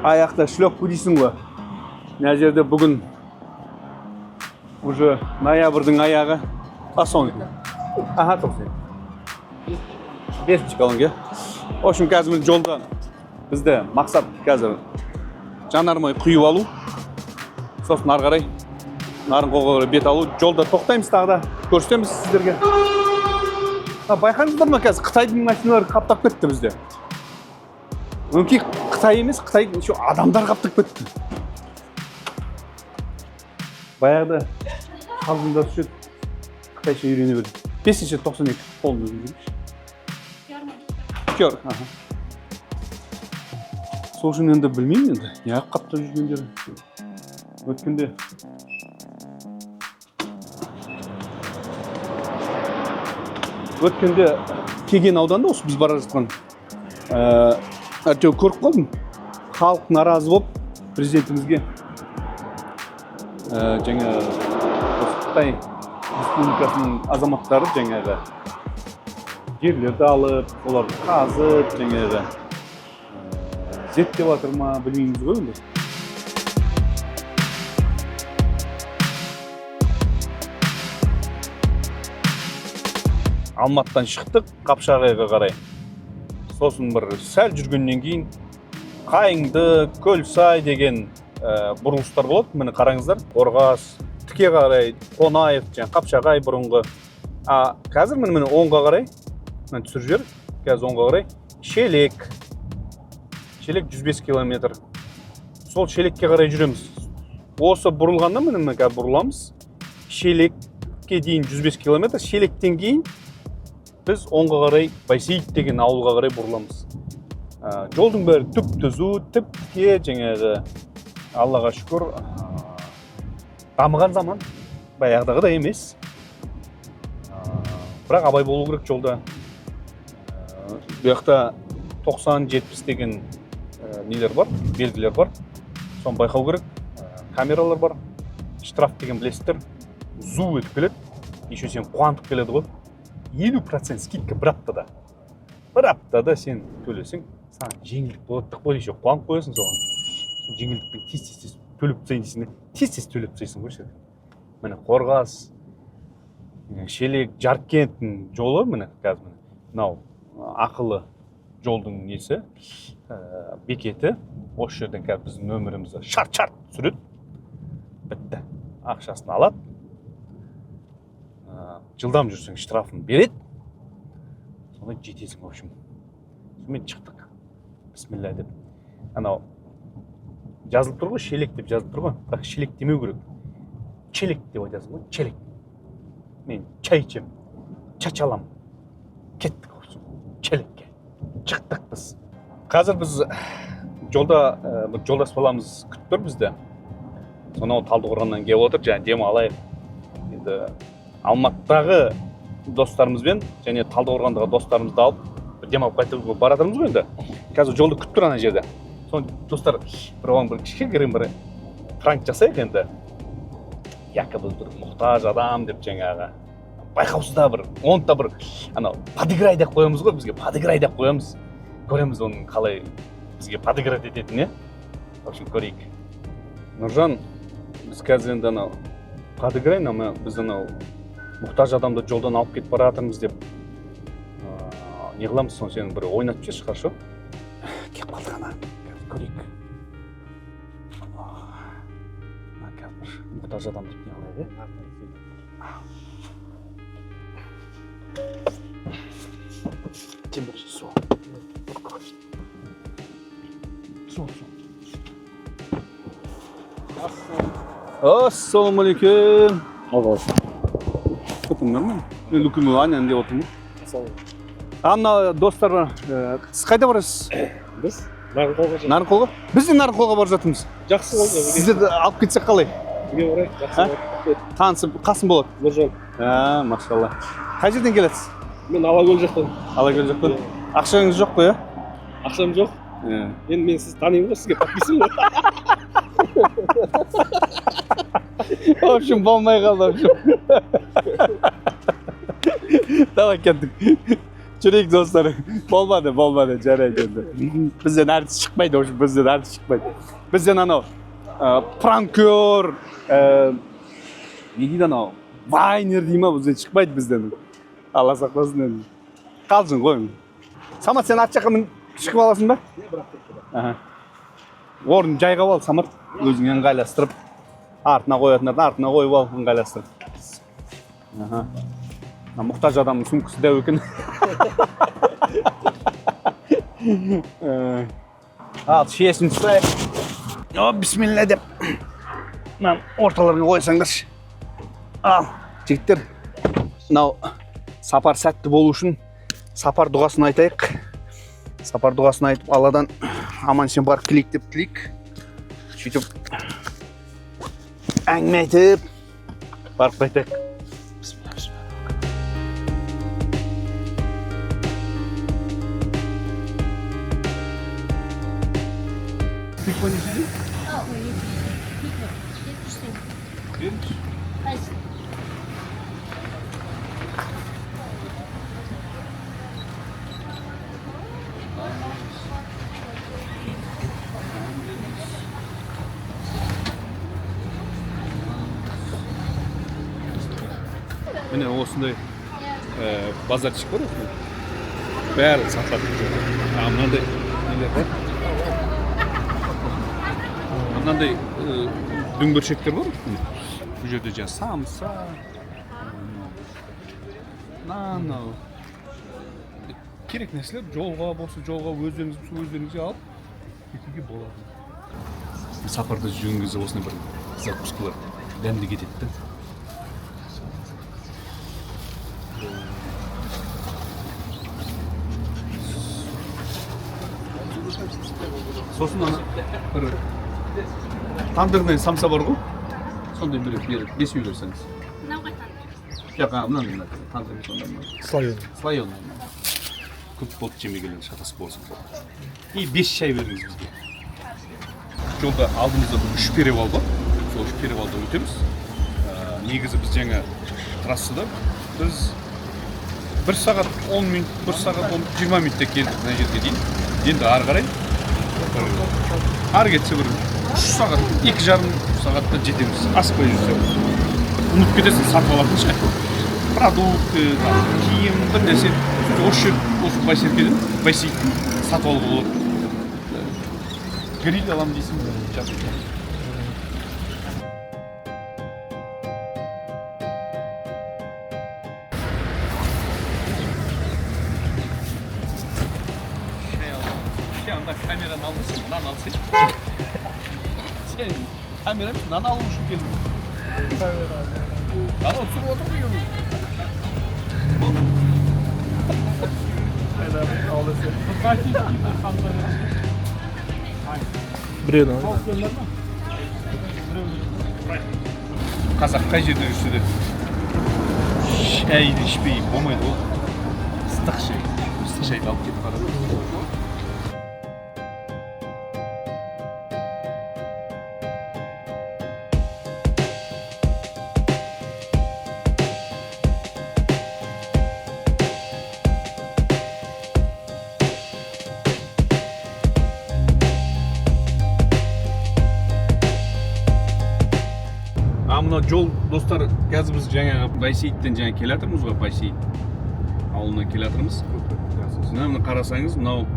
аяқта шлепку дейсің ғой. Мына жерде бүгін уже ноябрьдің аяғы. Соң. Аха, тоқсан. 5 колонга. В общем, қазір жолда бізде мақсат қазір жанармай құйып алу. Сосын ары қарай Нарынқолға қарай бет алу. Жолда тоқтаймыз тағы да. Көрсетеміз сіздерге. Байқаңыздар ма, қазір Қытайдың машиналары қаптап кетті бізде. Өңкей Қытай емес, Қытай адамдар қаптап кетті. Баяғыда қалдыңдар үшет Қытайша үйрене берді. 592 қолын өзін жүрмеш. Сол үшін енді білмеймін енді. Неғып қаптап жүргендері. Өткенде Кеген ауданда осы біз бара жатқан әйтеуір көріп қалдым. Халық наразы болып президентімізге жаңа Қытай республикасының азаматтары жаңағы жерлерді алып, оларды қазып, жаңағы зерттеп жатыр ма, білмейміз ғой енді. Алматыдан шықтық Қапшағайға қарай. Сосын бір сәл жүргеннен кейін Қайыңды, Көлсай деген бұрылыстар болады. Міне қараңыздар. Қорғас, тіке қарай, Қонаев, Қапшағай бұрынғы. Қазір міне оңға қарай, міне түсір жер, қазір оңға қарай Шелек. Шелек 105 километр. Сол Шелекке қарай жүреміз. Осы бұрылғанда міне қазір бұрыламыз. Шелекке дейін 105 километр. Шелектен кейін біз оңға қарай Байсейіт деген ауылға қарай бұрыламыз. Жолдың бәрі түп-түзу, тіпке жаңағы Аллаға шүкір дамыған заман, баяғыдағыдай емес. Бірақ абай болу керек жолда. Бұяқта 90-70 деген нелер бар, белгілер бар. Соны байқау керек. Камералар бар. Штраф деген білесіздер. Зу етіп келеді. Еще сен қуантып келеді ғой. 50% скидка бір аптада. Бір аптада сен төлесең, саған жеңілдік болады деп қойды, еще қуанып қоясың соған. Жеңілдікпен тез-тез төлеп тастайын дейсің, тез-тез төлеп тастайсың көрсек. Міне Қорғас, Шелек, Жаркенттің жолы міне қазір міне. Мынау ақылы жолдың несі, бекеті. Осы жерден қазір біздің нөмірімізді шарт-шарт түсіреді. Бітті. Ақшасын алады. Жылдам жүрсең штрафын береді. Сонда жетесің, в общем. Сонымен шықтық. Бісмилля деп. Анау жазылып тұр ғой, Шелек деп жазылып тұр ғой. Бірақ Шелек демеу керек. Челек деп айтасың ғой, Челек. Мен чай ішем, чачалам. Кеттік, в общем, Челекке. Шықтық біз. Қазір біз жолдас баламыз күтіп тұр бізді. Сонау Талдықорғаннан келіп отыр, және дем алайық. Енді Алматыдағы достарымызбен және Талдықорғандағы достарымызды алып демалып қайтып бара жатырмыз ғой енді. Қазір жолды күтіп тұр ана жерде. Соны достар бір кішкене бір пранк жасайық енді. Якобы бір мұқтаж адам деп жаңағы байқаусызда бір онда бір анау подыграй деп қоямыз ғой, бізге подыграй деп қоямыз. Көреміз оның қалай бізге подыграть ететінін. В общем, көрейік. Нұржан, біз қазір енді анау подыграй, біз анау мұқтаж адамды жолдан алып кетіп бара жатырмыз деп не қыламыз, соны сен бір ойнатып жіберші, хорошо? Кеп қалдық ана, қазір көрейік. Қазір бір мұқтаж адамды не қылайық, Тем бірінші су. Су. Ассалаумалейкум. Күтім нормально? Мен үлкімі анен деп отырмын. Мына достар, сіз қайда барасыз? Біз Нарынқолға жатырмыз. Нарынқолға? Біз де Нарынқолға барып жатырмыз. Жақсы болды. Сіздерді алып кетсек қалай? Бірге барайық, жақсы болады. Танысып, қасым болады? Нұржан. Машалла. Қай жерден келесіз? Мен Алакөл жақтан. Алакөл жақтан? Ақшаңыз жоқ қой, Ақшам жоқ. Мен сіз танимын ғой, сізге подписан ғой. В общем, болмай қалды, в общем. Давай кеттік. Жүрейік достар. Болмады, жарайды енді. Бізден әртіс шықпайды, бізден әртіс шықпайды. Бізден анау пранкер, не дейді анау, вайнер дей ма, бізден шықпайды бізден. Алла сақтасын енді. Қалжың ғой. Самат, сен арт жаққа шығып аласың ба? Орын жайғап ал, Самат. Өзің ыңғайластырып. Артына қоятындарды артына қойып ал, ыңғайластырып. Мұқтаж адамның сумкасы дәу екен. Ал, шиесін тұтайық. Бисмилля деп. Орталарға қойсаңдаршы. Ал, жігіттер. Мынау сапар сәтті болу үшін сапар дұғасын айтайық. Сапар дұғасын айтып, Алладан аман-есен барып келейік деп тілейік. Сөйтіп әңгіме айтып барып қайтайық. Міне осындай базарчик бар осындай. Бәрі сатылады. Мынандай нелер бар. Мынандай дүңгіршектер бар. Бұл жерде жаңа самса, нанау. Керек нәрселер жолға болса, жолға өздеріңізге алып кетуге болады. Сапарда жүрген кезде осындай бір закускалар дәмді кетеді. Сосын ана бір тандырный самса бар ғой. Сондай бір бес үй берсеңіз. Мынау қай тандыр? Жоқ, мына тандырный сонда. Слоеный. Көп болды жемегелер шатасып болсын. И 5 шай беріңіз бізге. Жолда алдымызда 3 перевал бар. Сол 3 перевалда өтеміз. Негізі біз жаңа трассада біз 1 сағат 10 минут, 1 сағат 20 минутта келдік мына жерге дейін. Енді ары қарай кетсе бір 3 сағат, 2,5 сағатта жетеміз. Аспай жүрсе. Ұмытып кетесің, сатып алатын шығай. Продукты, киім, бір нәрсе. Осы байсеркеден, байсейттен сатып алуға болады. Гриль алам дейсің, жақсы. Анда камераны алмайсың, нан алсың. Сен камераны нан алу үшін келдің. Анау түсіріп отыр ғой енді. Біреуін ал. Қазақ қай жерде жүрсе де шайды ішпей болмайды ол. Ыстық шайды алып кетіп барады. Мына жол достар, қазір біз жаңағы Байсейіттен жаңа келе жатырмыз ғой, Байсейіт ауылынан келе жатырмыз. Мына қарасаңыз, мынау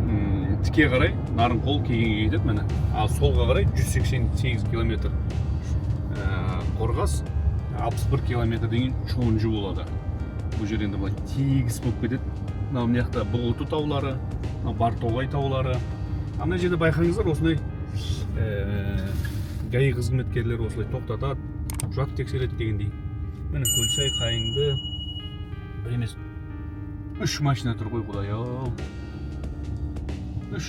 тіке қарай Нарынқол Кегенге кетеді міне. Ал солға қарай 188 километр Қорғас, 61 километр деген Чонжу болады. Бұл жер енді былай тегіс болып кетеді. Мына жақта Бұғылты таулары, Бартоғай таулары. Мына жерде байқаңыздар, осындай ГАИ қызметкерлері осылай тоқтатады. Құжат тексереді дегендей. Міне Көлсай қайыңды бір емес 3 машина тұр ғой, құдай-ау. 3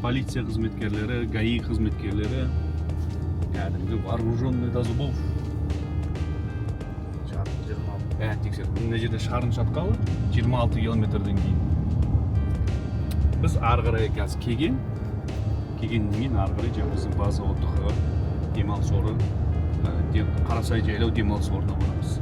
полиция қызметкерлері, ГАИ қызметкерлері, кәдімгі вооруженный даже бұл. Бәрін тексерді. Мына жерде шарын шатқалы 26 километрден кейін. Біз ары қарай қазір Кегеннен кейін ары қарай біздің база отдыхы, демалыс орны, Қарасай жайлау демалыс орнына барамыз.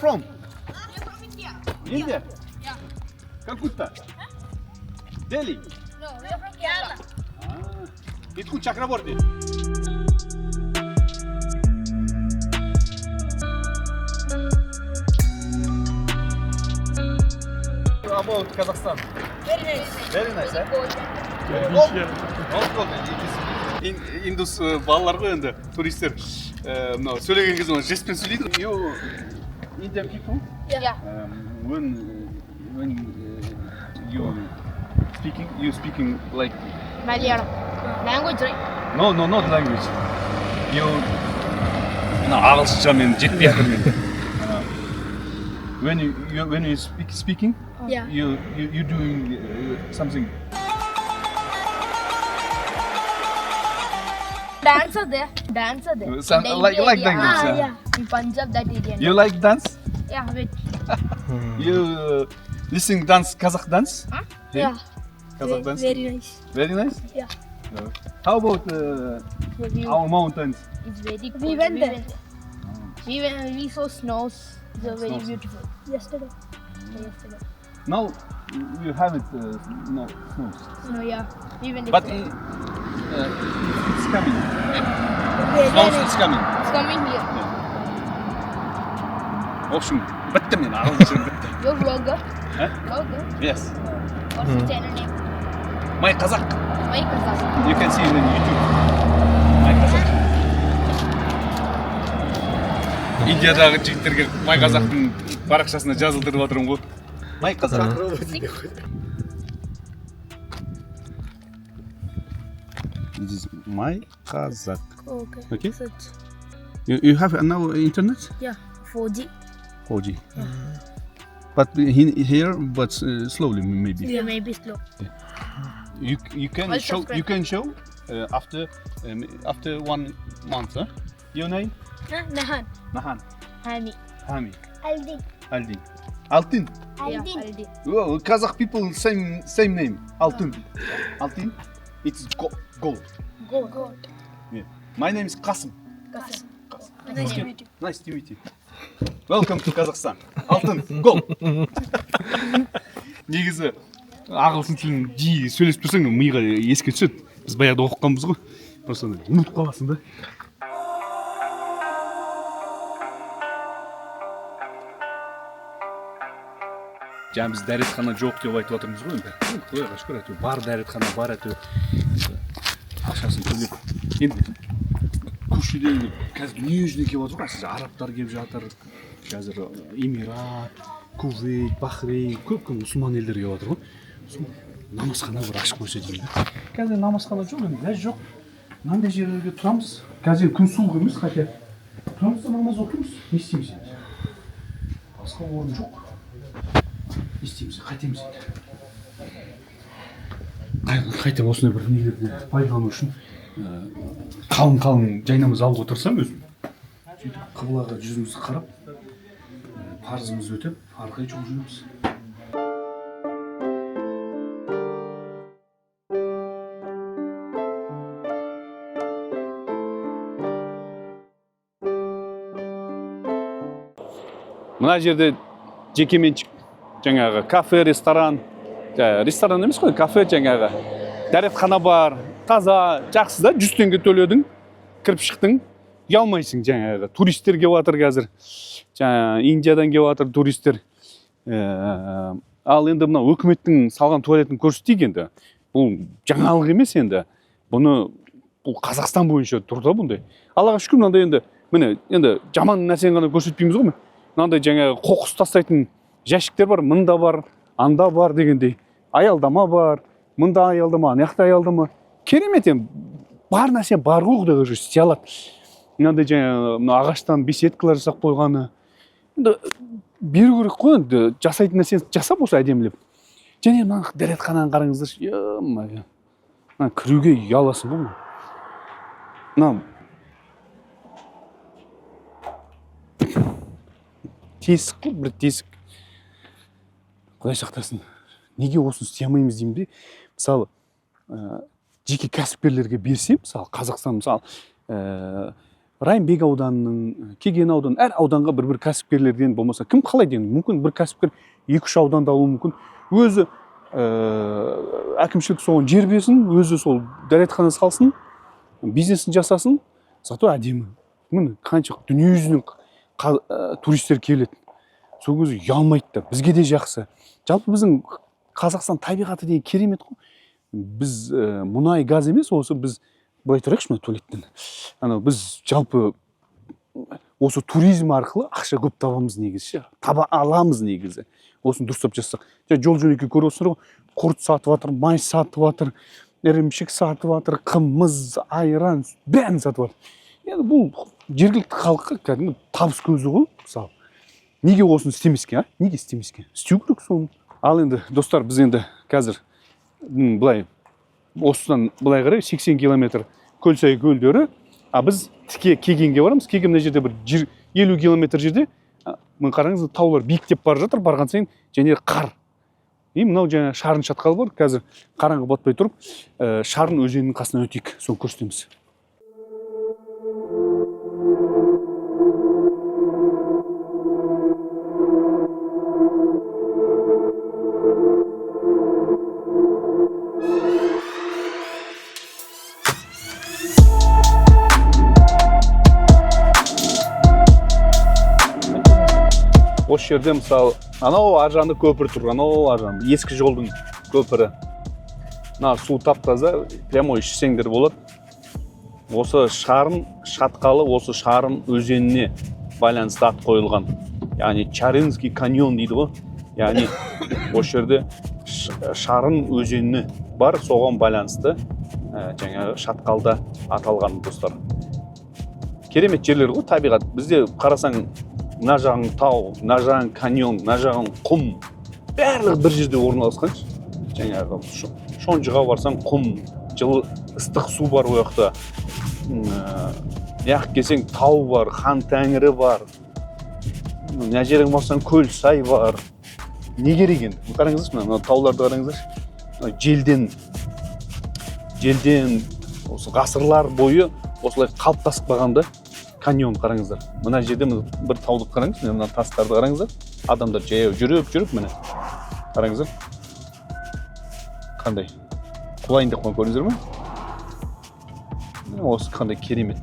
from? I'm from India. India. Yeah. Calcutta. Delhi. No, we're from Kerala. Itku Chakraborty. About Kazakhstan. Very nice. Very nice, eh? Cold. Индус балалар ғой енді туристер мынау сөйлеген кезде оны жестпен сөйлейді. You Indian people? Yeah. When you speaking like Malayalam. Language, right? no not language. You мына ағылшынша мен жетпей жатыр мен. When you speaking Yeah. you doing something. Dance are there. Dance are there. Some- In the like- India like area. dance, yeah. Yeah. In Punjab, that area. You like dance? Yeah, wait. You listen dance Kazakh dance? Yeah. Kazakh dance? Very nice. Very nice? Yeah. How about The view our mountains? is very cool. We went there. We saw snows. It's very Snows. beautiful. Yesterday. Now you have it no snows. So yeah, we went. But yesterday. it's coming. Very Snows nice. is coming. It's coming here. В общем, бітті мен ағылшын бітті. Your vlogger. Huh? Vlogger. Yes. What's the channel name? My Kazakh. My Kazakh. You can see it in YouTube. My Kazakh. Индиядағы жігіттерге My Kazakh'тың парақшасына жазылдырып отырмын ғой. My Kazakh. This is My Kazakh. Okay. Okay. Search. You have now internet? Yeah. 4G. 4G. But here, but slowly maybe. Yeah. Maybe slow. You can I'll show. subscribe. You can show after 1 month. Huh? Your name? Nahan. Nahan. Hani. Hami. Aldin. Aldin. Altın. Yeah, Aldin. Well, Kazakh people same name. Altın. Altın. It's gold. Go. Yeah. My name is Kasım. Kasım. Nice to meet you. Nice to meet you. Welcome to Kazakhstan. Altın. Gold. Негізі ағылшын тілін жиі сөйлесіп тұрсаң миға еске түседі. Біз баяғыда оқығанбыз ғой. Просто ұмытып қаласың да. Жаңа біз дәретхана жоқ деп айтып отырмыз ғой енді. Құдайға шүкір әйтеуір бар дәретхана бар әйтеуір. Ақшасын төлеп. Енді көшеде қазір дүниежүзіне келіп жатыр ғой. Арабтар келіп жатыр. Қазір Эмират, Кувейт, Бахрейн, көп мұсылман елдер келіп жатыр ғой. Намазхана бір ашып қойса деймін да. Қазір намазхана жоқ енді, ләж жоқ. Мынандай жерлерге тұрамыз. Қазір күн суық емес, хотя тұрамыз да намаз оқимыз. Не істейміз енді? Басқа орын жоқ. Не істейміз, қайтеміз енді. Қайта осындай бір нелерді пайдалану үшін қалың жайнамаз алып отырсам өзім. Сөйтіп қыблаға жүзімізді қарап, парызымызды өтеп, ары қарай жол жүреміз. Мына жерде жекеменшік жаңағы кафе, ресторан, ресторан емес қой, кафе жаңағы дәретхана бар, таза, жақсы да, 100 теңге төледің, кіріп шықтың, ұялмайсың жаңағы. Туристер келіп жатыр қазір. Жаңа Индиядан келіп жатыр туристер. Ал енді мына өкіметтің салған туалетін көрсетейік енді. Бұл жаңалық емес енді. Бұл Қазақстан бойынша тұр да бұндай. Аллаға шүкір, мынандай енді, міне, енді жаман нәрсені ғана көрсетпейміз ғой. Мынандай жаңағы қоқыс тастайтын жәшіктер бар, мында бар, анда бар дегендей. Аялдама бар, мында аялдама, аяқта аялдама. Керемет енді. Бар нәрсе бар ғой, Құдайға шүкір, істей алады. Мынандай жаңағы ағаштан беседкалар жасап қойғаны. Енді беру керек қой, енді жасайтын нәрсені жасап осы әдемілеп. Және мына дәретхананы қараңыздаршы. Е-мая. Мына кіруге ұяласың ғой. Мына тесік қой, бір тесік. Құдай сақтасын. Неге осыны істей алмаймыз деймін бе? Мысалы, жеке кәсіпкерлерге берсе, мысалы Қазақстан, мысалы, Райымбек ауданының, Кеген ауданының, әр ауданға бір кәсіпкерлерден болмаса, кім қалайды енді? Мүмкін бір кәсіпкер 2-3 ауданда алуы мүмкін. Өзі әкімшілік соған жер берсін, өзі сол дәретхана салсын, бизнесін жасасын, зато әдемі. Міне қанша дүниежүзінен туристер келеді. Сол кезде ұялмайды да, бізге де жақсы. Жалпы біздің Қазақстан табиғаты деген керемет қой. Біз мұнай, газ емес, осы біз былай тұрайықшы мына туалеттен. Біз жалпы осы туризм арқылы ақша көп табамыз негізі. Таба аламыз негізі. Осыны дұрыстап жасақ. Жол жөнекей көріп отырсыңдар ғой, құрт сатып жатыр, май сатып жатыр, ірімшік сатып жатыр, қымыз, айран, бәрін сатып жатыр. Енді бұл жергілікті халыққа кәдімгі табыс көзі ғой, мысалы. Неге осыны істемеске, Неге істемеске? Істеу керек соны. Ал енді достар, біз енді қазір былай осыдан былай қарай 80 километр Көлсай көлдері, біз тіке Кегенге барамыз. Кеген мына жерде бір 50 километр жерде, мына қараңыз, таулар биіктеп бара жатыр, барған сайын және қар. Мынау жаңа Шарын шатқалы бар, қазір қараңғы батпай тұрып, Шарын өзенінің қасынан өтейік, соны көрсетеміз. Осы жерде мысалы, анау аржанды көпір тұр, анау аржанды ескі жолдың көпірі. Су тап-таза, прямо ішсеңдер болады. Осы Шарын шатқалы, осы Шарын өзеніне байланысты ат қойылған. Яғни Чарынский каньон дейді ғой. Яғни осы жерде Шарын өзені бар, соған байланысты жаңағы шатқалда аталған достар. Керемет жерлер ғой, табиғат. Бізде қарасаң, мына жағың тау, мына жағың каньон, мына жағың құм, барлығы бір жерде орналасқан. Жаңағы шонжыға барсаң құм, жылы ыстық су бар ол жақта. Яқ келсең тау бар, хан тәңірі бар. Мына жерің барсаң Көлсай бар. Не керек енді? Қараңыздаршы, мына тауларды қараңыздаршы. Желден осы ғасырлар бойы осылай қалыптасып қалғанда каньон қараңыздар. Мына жерде бір тауды қараңыз, мына тастарды қараңыздар. Адамдар жаяу жүріп, міне. Қараңыздар. Қандай? Құлайын деп көрдіңіздер ме? Осы қандай керемет.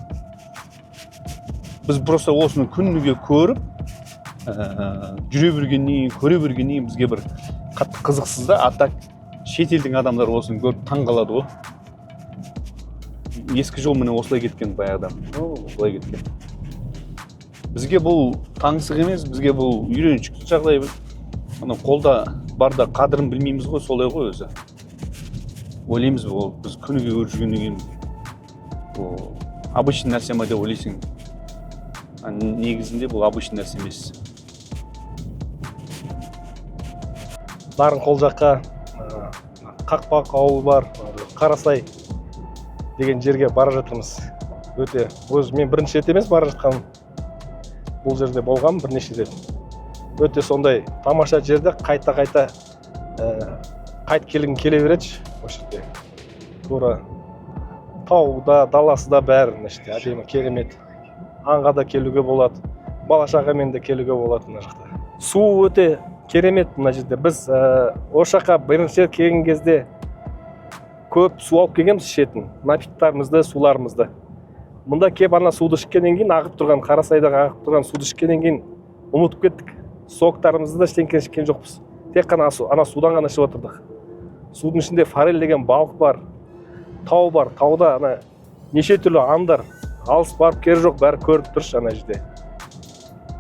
Біз просто осыны күніге көріп, жүре бергеннен, көре бергеннен бізге бір қатты қызықсыз да, атак шетелдің адамдар осыны көріп таң қалады ғой. Ескі жол міне осылай кеткен баяғыдан. Осылай кеткен. Бізге бұл таңсық емес, бізге бұл үйреншікті жағдай. Қолда барда қадірін білмейміз ғой, солай ғой өзі. Ойлаймыз бұл, біз күніге көріп жүргеннен кейін обычный нәрсе ма деп ойлайсың. Негізінде бұл обычный нәрсе емес. Нарынқол жаққа Қақпақ ауылы бар, Қарасай деген жерге бара жатырмыз. Өте, мен бірінші рет емес бара жатқаным. Бұл жерде болғам бірнеше рет. Өте сондай тамаша жерде қайта қайт келгім келе береді. Осы жерде тура тауда, даласында бәрі әдемі, керемет. Аңға да келуге болады, бала-шағамен де келуге болады мына жақта. Су өте керемет мына жерде. Біз осы жаққа бірінші рет келген кезде көп су алып келгенбіз ішетін, напиктарымызды, суларымызды. Мұнда кеп ана суды ішкеннен кейін, ағып тұрған, Қарасайдағы ағып тұрған суды ішкеннен кейін ұмытып кеттік. Соқтарымызды да ештеңе ішкен жоқпыз. Тек қана ана судан ғана ішіп отырдық. Судың ішінде форель деген балық бар, тау бар, тауда ана неше түрлі аңдар, алыс барып кері жоқ, бәрі көріп тұршы ана жерде.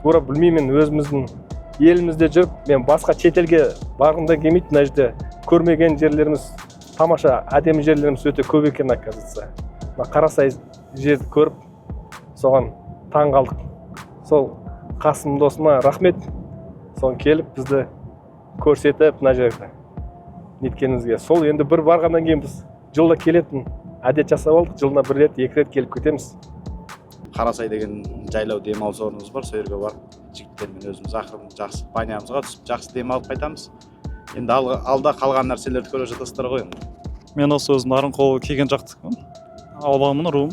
Тура білмеймін, өзіміздің елімізде жүріп, мен басқа шетелге барғымда келмейді, мына жерде көрмеген жерлеріміз, тамаша әдемі жерлеріміз өте көп екен оказывается. Қарасай жерді көріп, соған таң қалдық. Сол Қасым досыма рахмет. Соны келіп бізді көрсетіп мына жерді неткенімізге. Сол енді бір барғаннан кейін біз жылда келетін әдет жасап алдық. Жылына бір рет, екі рет келіп кетеміз. Қарасай деген жайлау демалыс орнымыз бар, сол жерге барып жігіттермен өзіміз ақырын жақсы банямызға түсіп, жақсы демалып қайтамыз. Енді алда қалған нәрселерді көре жатасыздар ғой енді. Мен осы өзім Нарынқол Кеген жақтықпын. Албанмын, руым.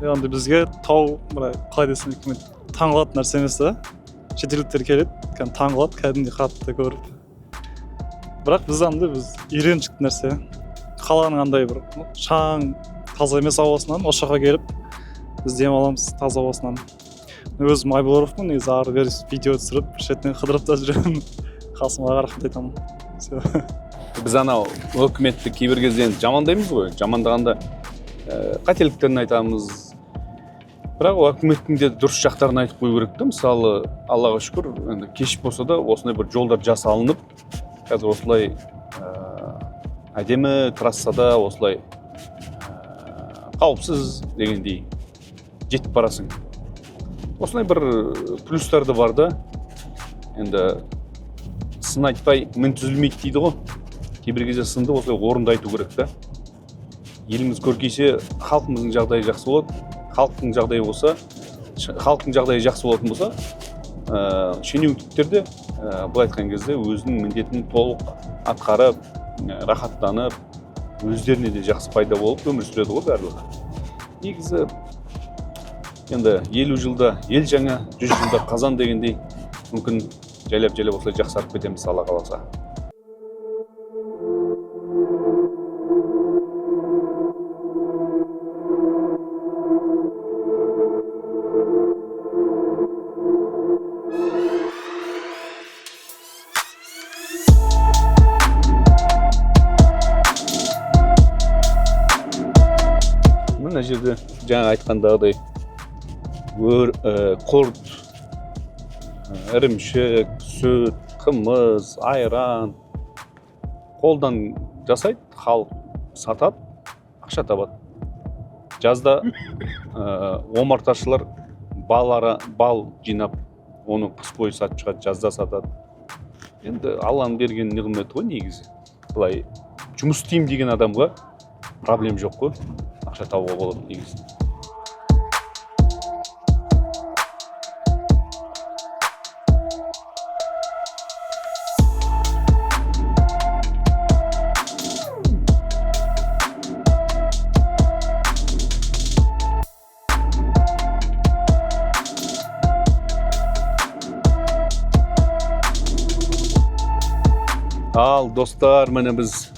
яғни бізге тау былай қалай десем екен таңғалатын нәрсе емес та. Шетелдіктер келеді, кәдімгі таңғалады, кәдімгідей қатты көріп. Бірақ біз біз үйреншікті нәрсе. Қаланың андай бір шаң, таза емес ауасынан осы жаққа келіп, біз демаламыз таза ауасынан. Өзім Айболоровпын, негізі ары бері видео түсіріп, бір шетінен қыдырып та жүремін. Қасыма қарап айтамын. Біз анау өкіметті кейбір кезде жамандаймыз ғой. Жамандағанда қателіктерін айтамыз. Бірақ өкіметтің де дұрыс жақтарын айтып қою керек та. Мысалы, Аллаға шүкір, енді кеш болса да осындай бір жолдар жасалынып, қазір осылай әдемі трассада осылай қауіпсіз дегендей жетіп барасың. Осылай бір плюстарды бар да. Енді сын айтпай мін түзілмейді дейді ғой. Кейбір кезде сынды осылай орынды айту керек та. Еліміз көркейсе, халқымыздың жағдайы жақсы болады. Халықтың жағдайы жақсы болатын болса, шенеуніктер де былай айтқан кезде өзінің міндетін толық атқарып, рахаттанып, өздеріне де жақсы пайда болып өмір сүреді ғой барлығы. Негізі енді 50 жылда ел жаңа, 100 жылда қазан дегендей мүмкін жайлап осылай жақсарып кетеміз Алла қаласа. Мына жерде жаңа айтқандағыдай құрт, ірімшік, сүт, қымыз, айран қолдан жасайды, халық сатады, ақша табады. Жазда омарташылар бал жинап, оны қыс бойы сатып шығады, жазда сатады. Енді Алланың берген нығметі ғой негізі. Былай жұмыс істеймін деген адамға проблем жоқ қой. Ақша табуға болады негізі. Ал достар, міне біз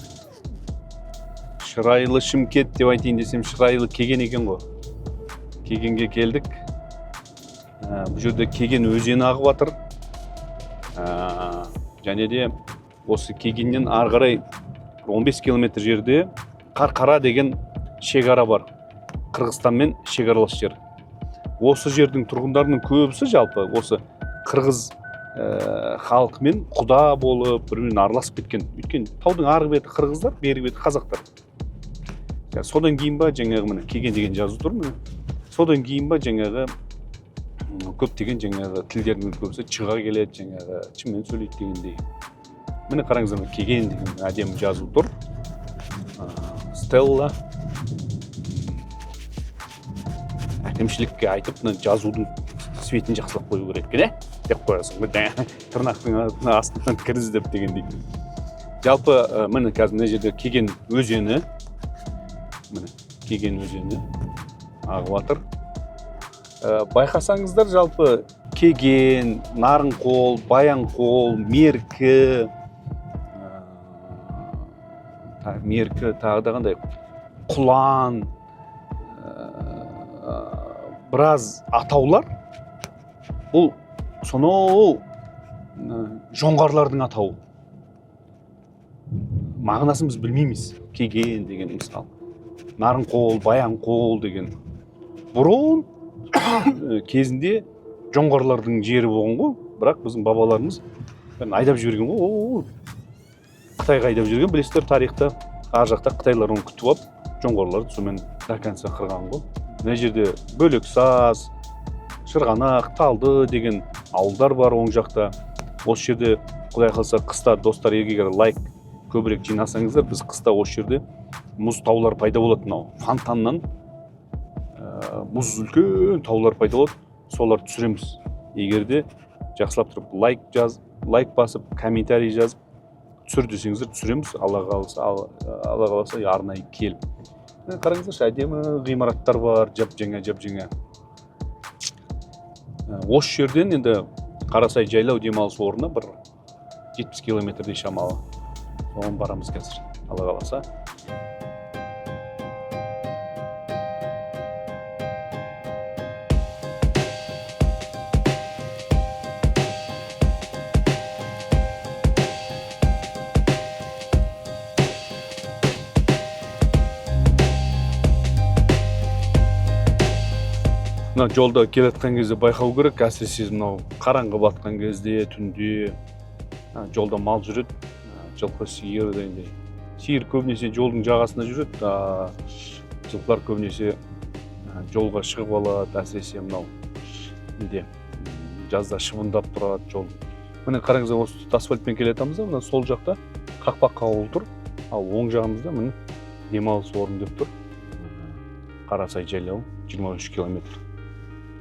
шырайлы Шымкент деп айтайын десем, шырайлы Кеген екен ғой. Кегенге келдік. Бұл жерде Кеген өзені ағып жатыр. Және де осы Кегеннен ары қарай 15 километр жерде Қарқара деген шекара бар. Қырғызстанмен шекаралас жер. Осы жердің тұрғындарының көбісі жалпы осы қырғыз халқымен құда болып, бірімен араласып кеткен. Өйткені таудың арғы беті қырғыздар, бері беті қазақтар. Содан кейін ба жаңағы міне Кеген деген жазу тұр міне. Содан кейін ба жаңағы көптеген жаңағы тілдердің көбісі чыға келеді, жаңағы чымен сөйлейді дегендей. Міне қараңыздар, Кеген деген әдемі жазу тұр. Стелла. Әкімшілікке айтып, жазудың светін жақсылап қою керек екен, деп қоясың. Тырнақтың астынан кіріздеп дегендей. Жалпы міне қазір мына жерде Кеген өзені, міне Кеген өзені ағып жатыр. Байқасаңыздар, жалпы Кеген, Нарынқол, Баянқол, Меркі, тағы да қандай, Құлан, біраз атаулар, бұл сонау жоңғарлардың атауы. Мағынасын біз білмейміз. Кеген деген мысал. Нарынқол, Баянқол деген. Бұрын кезінде жоңғарлардың жері болған ғой, бірақ біздің бабаларымыз айдап жіберген ғой. Қытайға айдап жүрген, білесіздер, тарихта ар жақта қытайлар оны күтіп алып, жоңғарларды сонымен до конца қырған ғой. Мына жерде Бөлексаз, Шырғанақ, Талды деген ауылдар бар оң жақта. Осы жерде Құдай қаласа қыста достар, егер лайк көбірек жинасаңыздар, біз қыста осы жерде мұз таулар пайда болады. Фонтаннан мұз үлкен таулар пайда болады. Солар түсіреміз. Егер де жақсылап тұрып лайк басып, комментарий жазып түсір десеңіздер түсіреміз. Алла қаласа арнайы келіп. Қараңыздаршы, әдемі ғимараттар бар, жап-жаңа. Осы жерден енді Қарасай жайлау демалыс орнына бір 70 километрдей шамалы. Соған барамыз қазір, Алла қаласа. Мына жолда келатқан кезде байқау керек, әсіресе мынау қараңғы батқан кезде, түнде жолда мал жүреді, жылқы, сиыр дегендей. Сиыр көбінесе жолдың жағасында жүреді, жылқылар көбінесе жолға шығып алады, әсіресе мынау неде жазда шыбындап тұрады жол. Міне қараңыздар, осы асфальтпен келе жатамыз да, мына сол жақта қақпақ ауыл тұр, ал оң жағымызда міне демалыс орны деп тұр. Қарасай жайлауы 23 километр.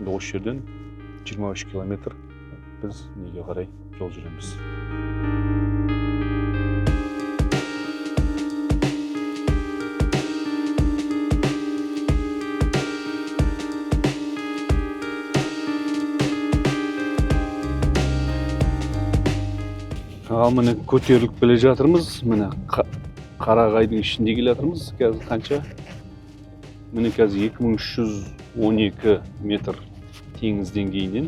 Осы жерден 23 километр біз неге қарай жол жүреміз. Ал міне көтеріліп келе жатырмыз. Міне Қарағайдың ішінде келе жатырмыз. Қазір қанша? Міне қазір 2312 метр теңіз деңгейінен.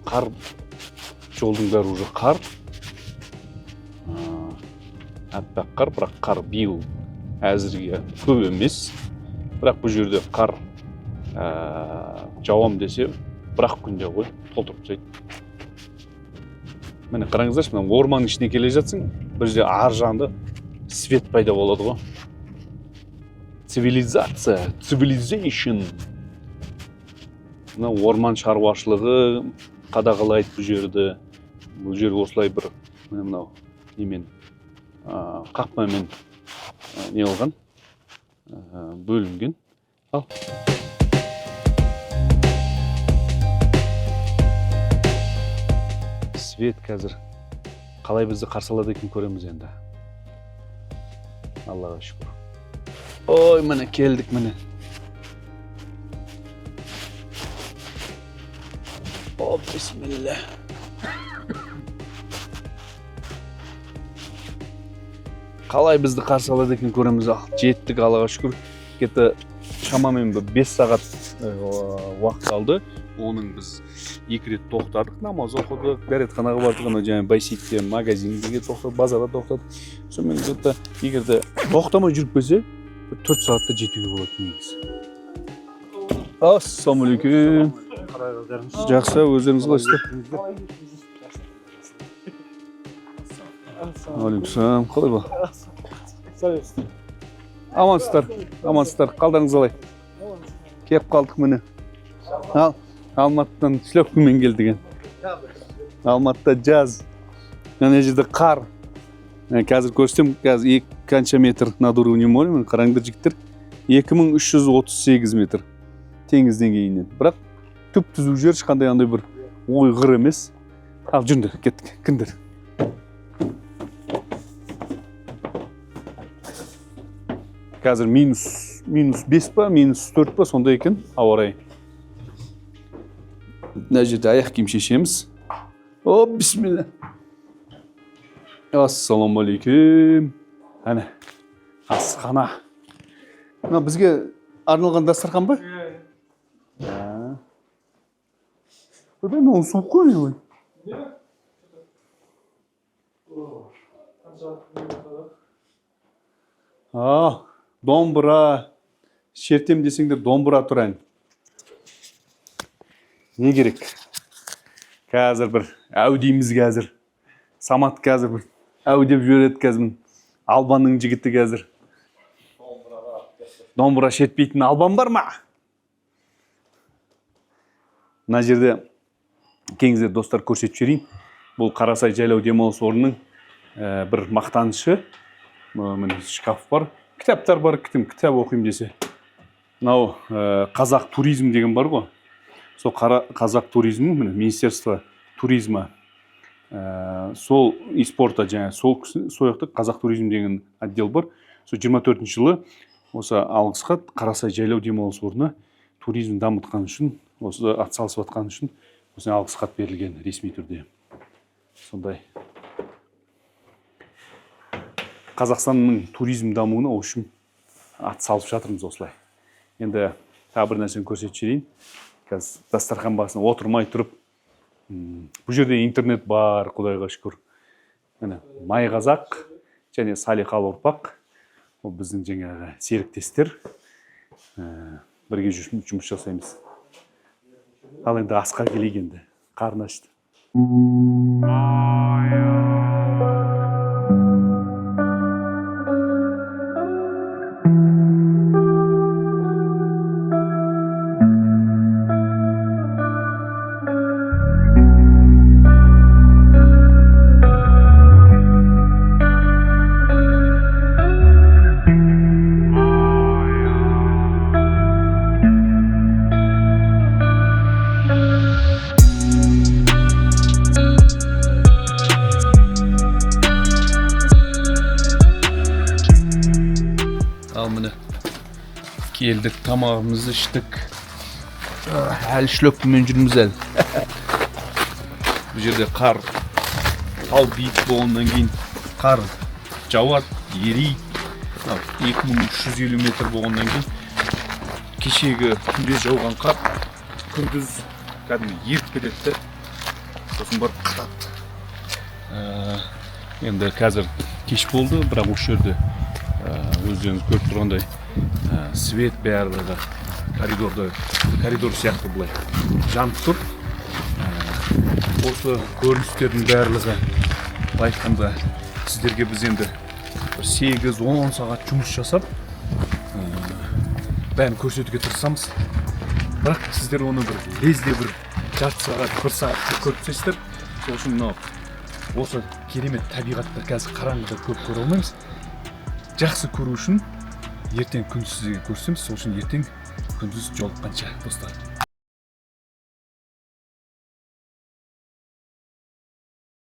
Қар, жолдың бәрі уже қар. Әппақ қар, бірақ қар биыл әзірге көп емес. Бірақ бұл жерде қар жауам десе, бірақ күнде ғой, толтырып тастайды. Міне қараңыздаршы, мына орманның ішіне келе жатсың, бір жерде ар жағында свет пайда болады ғой. Цивилизация, civilization. Мына орман шаруашылығы қадағалайды бұл жерді. Бұл жер осылай бір мынау немен қақпамен не алған, бөлінген. Ал. Свет қазір қалай бізді қарсы алады екен көреміз енді. Аллаға шүкір. Ой, міне келдік міне. О, бисмилля. Қалай бізді қарсы алады екен көреміз. Жеттік, Аллаға шүкір. Кетті шамамен 5 сағат уақыт алды. Оның біз 2 рет тоқтадық, намаз оқыдық, дәретханаға бардық, жаңа Байсейітте магазинге тоқтадық, базарға тоқтадық. Сонымен кетті, егерде тоқтамай жүріп келсе, 4 сағатта жетуге болады негізі. Ассалаумағалейкум. Жақсы, өздеріңіз қалайсыздар? Алейкум, қалай ба? Амансыздар, қалдарыңыз қалай? Кеп қалдық міне. Ал, Алматыдан шлепкамен келдік. Алматыда жаз. Мына жерде қар. Қазір көрсем, қазір қанша метр над уровнем моря, қараңдар жігіттер. 2338 метр теңіз деңгейінен. Бірақ түп-түзу жер, ешқандай андай бір ойғыр емес. Ал жүріңдер, кеттік, кіндер. Қазір минус 5 па, минус 4 па, сонда екен, ауа райы. Мына жерде аяқ киім шешеміз. О, бисмилля. Ассалаумағалейкум. Әне, асхана. Мына бізге арналған дастархан ба? Ойбай, мынау суық қой, ой. Домбыра. Шертем десеңдер, домбыра тұрайын. Не керек? Қазір бір әудейміз қазір. Самат қазір бір әудеп жібереді қазір. Албанның жігіті қазір. Домбыра шертпейтін албан бар ма? Мына жерде кеңіздер достар көрсетіп жіберейін. Бұл Қарасай жайлау демалыс орнының бір мақтанышы. Міне шкаф бар. Кітаптар бар, кітап оқимын десе. Мынау қазақ туризм деген бар ғой. Сол қазақ туризмі, Министерство туризма, сол и спорта жаңа, сол жақта қазақ туризм деген отдел бар. Сол 24 жылы осы алғыс хат Қарасай жайлау демалыс орны туризмін дамытқан үшін, осы атсалысып жатқан үшін осындай алғыс хат берілген ресми түрде. Сондай Қазақстанның туризм дамуына үшін атсалысып жатырмыз осылай. Енді тағы бір нәрсені көрсетіп жіберейін. Қазір дастархан басына отырмай тұрып, бұл жерде интернет бар, Құдайға шүкір. Міне, Майқазақ және Салиқалы ұрпақ, ол біздің жаңағы серіктестер, бірге жұмыс жасаймыз. Ал енді асқа келейік енді, қарын ашты. Ал міне келдік, тамағымызды іштік. Әлі шлөпкімен жүрміз әлі. Бұл жерде қар, тау биік болғаннан кейін қар жауады, ерейді. 2350 метр болғаннан кейін кешегі күнде жауған қар күндіз кәдімгі еріп кетеді. Сосын барып қатады. Енді қазір кеш болды, бірақ осы жерде өздеріңіз көріп тұрғандай свет барлығы коридор сияқты бұлай жанып тұр. Осы көріністердің барлығы айтқанда сіздерге біз енді 8-10 сағат жұмыс жасап бәрін көрсетуге тырысамыз. Бірақ сіздер оны бір лезде бір жарты сағат, 1 сағат көрсетесіздер. Сол үшін осы керемет табиғатты қазір қараңғыда көп көре алмаймыз. Жақсы көру үшін ертең күндіз сізге көрсем, сол үшін ертең күндіз жолыққанша достар.